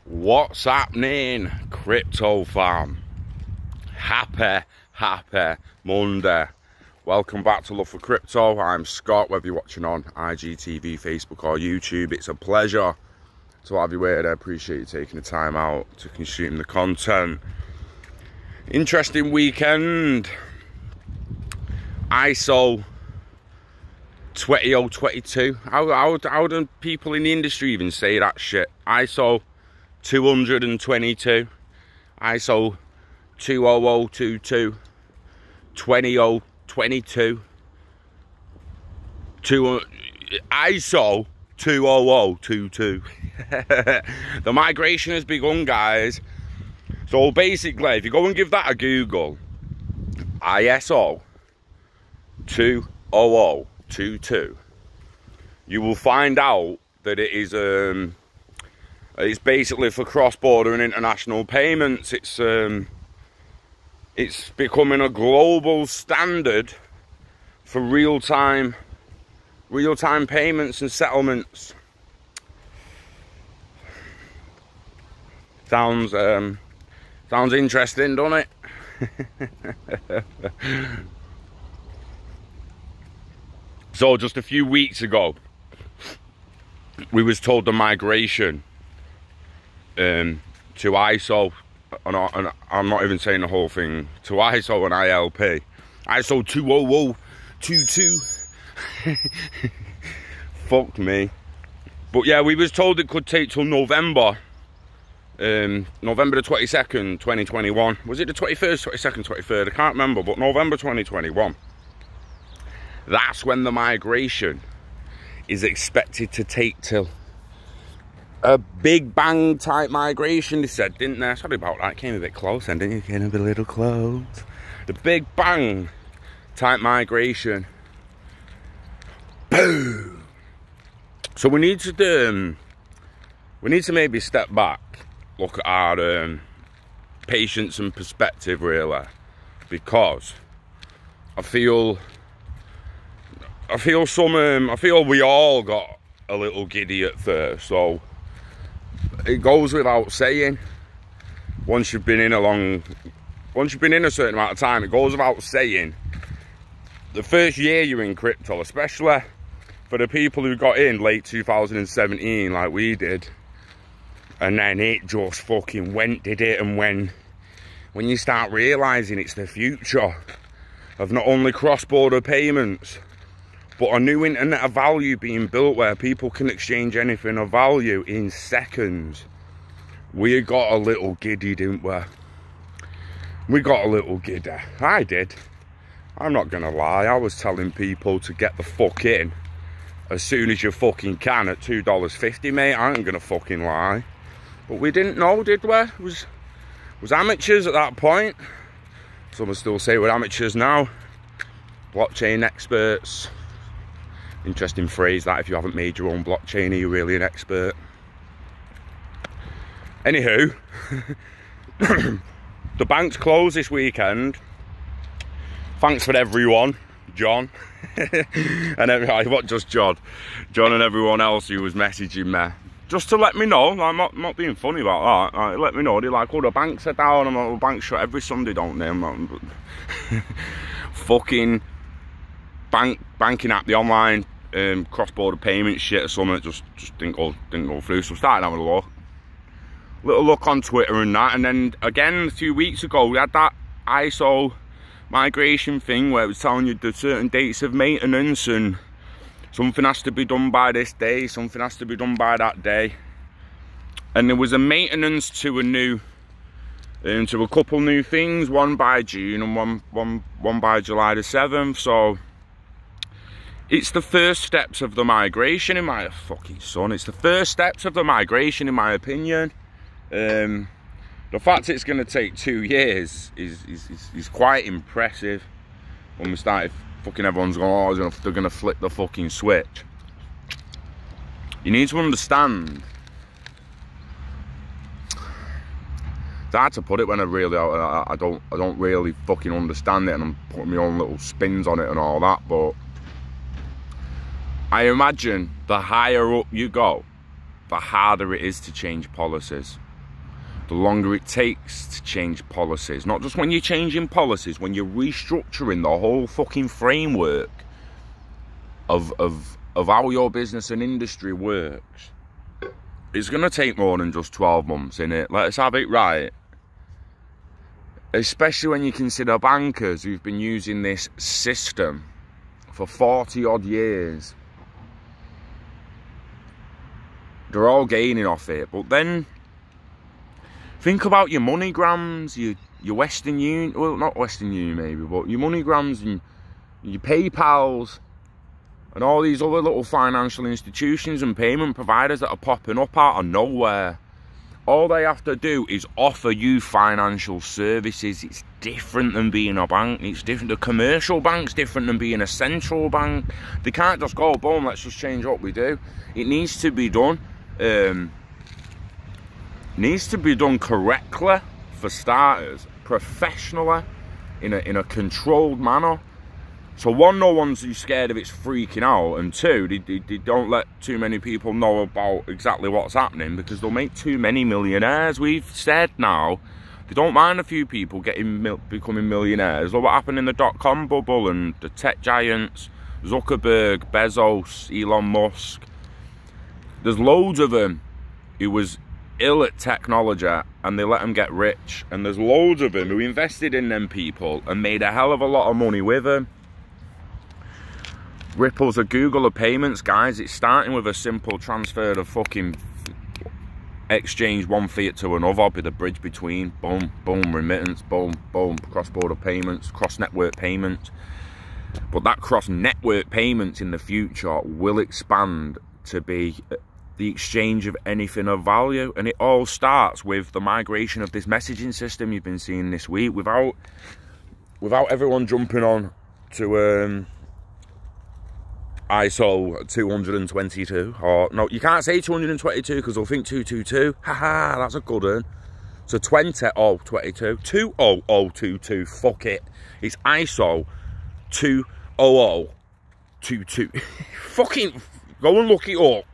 What's happening, crypto fam? Happy Monday. Welcome back to Love for Crypto. I'm Scott, whether you're watching on IGTV, Facebook or YouTube. It's a pleasure to have you here. I appreciate you taking the time out to consume the content. Interesting weekend. ISO 20022. How do people in the industry even say that shit? ISO 20022, ISO 20022, 20022, ISO 20022. The migration has begun, guys. So basically, if you go and give that a Google, ISO 20022, you will find out that it is it's basically for cross-border and international payments. It's becoming a global standard for real-time payments and settlements. Sounds interesting, doesn't it? So just a few weeks ago, we was told the migration to ISO, and I'm not even saying the whole thing, to ISO and ILP, ISO 20022. Fuck me. But yeah, we was told it could take till November the 22nd, 2021. Was it the 21st, 22nd, 23rd? I can't remember, but November 2021. That's when the migration is expected to take till. A big bang type migration, they said, didn't they? Sorry about that, came a bit close then, didn't you? Came a little close. The big bang type migration. Boom! So we need to maybe step back, look at our patience and perspective, really, because I feel we all got a little giddy at first. So it goes without saying, once you've been in a certain amount of time, it goes without saying, the first year you're in crypto, especially for the people who got in late 2017 like we did, and then it just fucking went, did it? And when you start realizing it's the future of not only cross-border payments, but a new internet of value being built where people can exchange anything of value in seconds, we got a little giddy, didn't we? We got a little giddy. I did. I'm not gonna lie. I was telling people to get the fuck in as soon as you fucking can at $2.50, mate. I ain't gonna fucking lie. But we didn't know, did we? It was amateurs at that point. Some will still say we're amateurs now. Blockchain experts. Interesting phrase that, if you haven't made your own blockchain, are you really an expert? Anywho, the bank's closed this weekend. Thanks for everyone, John, and everybody, what, just John and everyone else who was messaging me, just to let me know. I'm not being funny about that. Like, let me know. They're like, oh, the banks are down. I'm like, well, banks shut every Sunday, don't they? I'm like, fucking banking app, the online cross-border payment shit or something, just didn't go through. So I started having a little look on Twitter and that, and then again a few weeks ago we had that ISO migration thing where it was telling you the certain dates of maintenance, and something has to be done by this day, something has to be done by that day, and there was a maintenance to a new to a couple new things, one by June and one by July the 7th. So it's the first steps of the migration in my fucking son. It's the first steps of the migration, in my opinion. The fact it's going to take 2 years is quite impressive. When we started, fucking everyone's going, oh, they're going to flip the fucking switch. You need to understand. It's hard to put it when I don't really fucking understand it, and I'm putting my own little spins on it and all that, but I imagine the higher up you go, the harder it is to change policies. the longer it takes to change policies. Not just when you're changing policies, when you're restructuring the whole fucking framework of how your business and industry works. It's going to take more than just 12 months, innit? Let's have it right. Especially when you consider bankers who've been using this system for 40 odd years. They're all gaining off it. But then, think about your MoneyGrams, your Western Union, well, not Western Union maybe, but your MoneyGrams and your PayPals and all these other little financial institutions and payment providers that are popping up out of nowhere. All they have to do is offer you financial services. It's different than being a bank. It's different. The commercial bank's different than being a central bank. They can't just go, boom, let's just change what we do. It needs to be done. Needs to be done correctly, for starters, professionally, in a controlled manner. So one, no one's scared of it's freaking out, and two, they don't let too many people know about exactly what's happening, because they'll make too many millionaires. We've said now, they don't mind a few people becoming millionaires. Look what happened in the dot-com bubble and the tech giants, Zuckerberg, Bezos, Elon Musk. There's loads of them who was ill at technology and they let them get rich, and there's loads of them who invested in them people and made a hell of a lot of money with them. Ripple's a Google of payments, guys. It's starting with a simple transfer of fucking exchange one fiat to another, be the bridge between, boom, boom, remittance, boom, boom, cross-border payments, cross-network payments. But that cross-network payments in the future will expand to be the exchange of anything of value, and it all starts with the migration of this messaging system you've been seeing this week, without everyone jumping on to ISO 20022, or no, you can't say 222 because they'll think 222. Haha, that's a good one. So 20022, 20022. Fuck it, it's ISO 20022. Fucking go and look it up.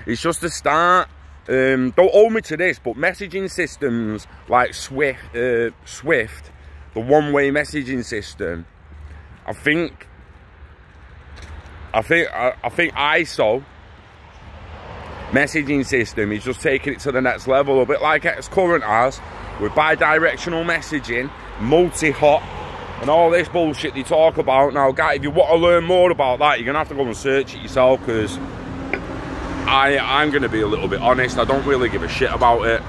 It's just a start. Don't hold me to this, but messaging systems like Swift, the one-way messaging system, I think ISO messaging system is just taking it to the next level, a bit like X-Current has, with bi-directional messaging, multi-hop, and all this bullshit they talk about. Now, guys, if you want to learn more about that, you're gonna have to go and search it yourself, because I'm gonna be a little bit honest, I don't really give a shit about it.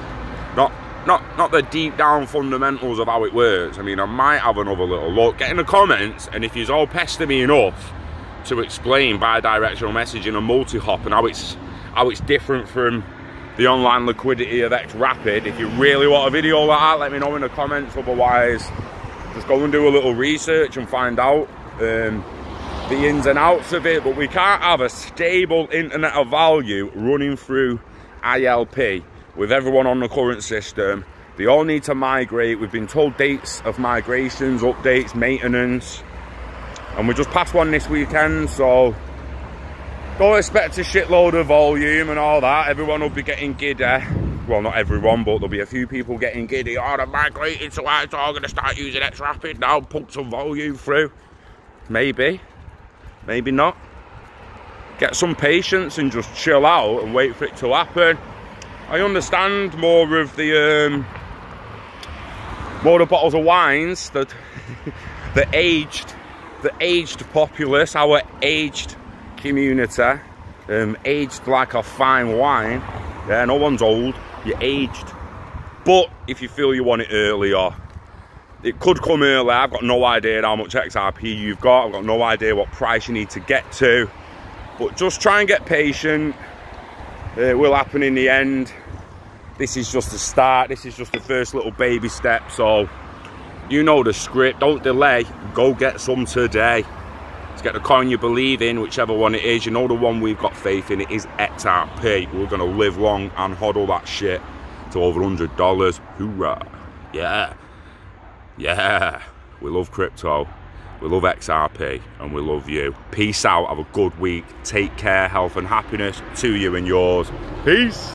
Not the deep down fundamentals of how it works. I mean, I might have another little look. Get in the comments, and if you're all pester me enough to explain bi-directional messaging and multi-hop and how it's different from the online liquidity of XRP, if you really want a video like that, let me know in the comments. Otherwise, just go and do a little research and find out the ins and outs of it. But we can't have a stable internet of value running through ILP with everyone on the current system. They all need to migrate. We've been told dates of migrations, updates, maintenance, and we just passed one this weekend, so don't expect a shitload of volume and all that. Everyone will be getting giddy. Well, not everyone, but there'll be a few people getting giddy. Oh, they're migrating, so I'm going to start using XRP now, pump some volume through. Maybe. Maybe not. Get some patience and just chill out and wait for it to happen. I understand more of the bottles of wines that the aged populace, our aged community, aged like a fine wine. Yeah, no one's old, you're aged. But if you feel you want it earlier, it could come earlier. I've got no idea how much XRP you've got. I've got no idea what price you need to get to. But just try and get patient. It will happen in the end. This is just the start. This is just the first little baby step. So you know the script. Don't delay. Go get some today. Let's get the coin you believe in, whichever one it is. You know the one we've got faith in. It is XRP. We're going to live long and hodl that shit to over $100. Hoorah. Yeah. Yeah. We love crypto. We love XRP. And we love you. Peace out. Have a good week. Take care. Health and happiness to you and yours. Peace.